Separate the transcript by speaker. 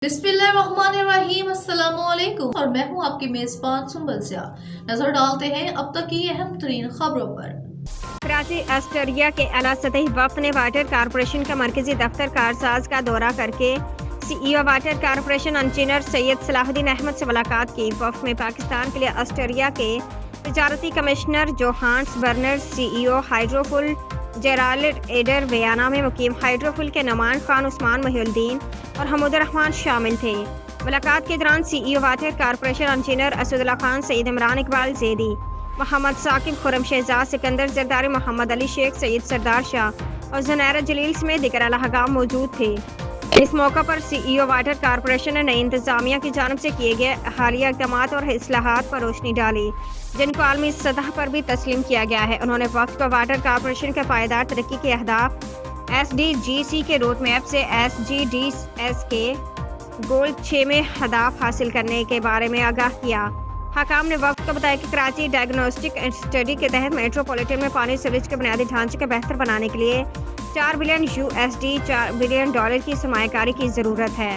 Speaker 1: बिस्मिल्लाहिर्रहमानिर्रहीम अस्सलाम वालेकुम और मैं हूं आपकी मेजबान सुंबल सियाह। नजर डालते हैं अब तक की अहम तरीन खबरों पर।
Speaker 2: कराची ऑस्ट्रेलिया के आला सतही वफ्द ने वाटर कॉरपोरेशन का मरकजी दफ्तर कारसाज का दौरा करके CEO water corporation engineer Syed Salahuddin Ahmed से मुलाकात की। वफ्द में पाकिस्तान के लिए ऑस्ट्रेलिया के तजारती commissioner Johannes Berner, CEO Hydrophil Gerald Eder, Vienna में मुकीम हाइड्रोफुल के नुमान खान, उस्मान महिउद्दीन और हमीदुर रहमान शामिल थे। मुलाकात के दौरान CEO water corporation engineer Asadullah Khan, Saeed Imran Iqbal Zaidi, Muhammad Saqib, Khurram Shahzad, Sikandar Zardari, Muhammad Ali Sheikh, Syed Sardar Shah और जुनैरा जलील समेत दीगर आला हकाम मौजूद थे। इस मौका पर CEO वाटर कॉरपोरेशन ने नई इंतजामिया की जानिब से किए गए हालिया इक़दामात और इस्लाहात पर रोशनी डाली, जिनको आलमी सतह पर भी तस्लीम किया गया है। उन्होंने वक्त को वाटर कॉरपोरेशन के पायदार तरक्की के अहदाफ SDGC के रोड मैप से SGDS के गोल 6 में हदाफ हासिल करने के बारे में आगाह किया। हकाम ने वक्त को बताया कि कराची डायग्नोस्टिक स्टडी के तहत मेट्रोपॉलिटन में पानी सीवरेज के बुनियादी ढांचे को बेहतर बनाने के लिए $4 बिलियन USD $4 बिलियन की सरमायाकारी की ज़रूरत है।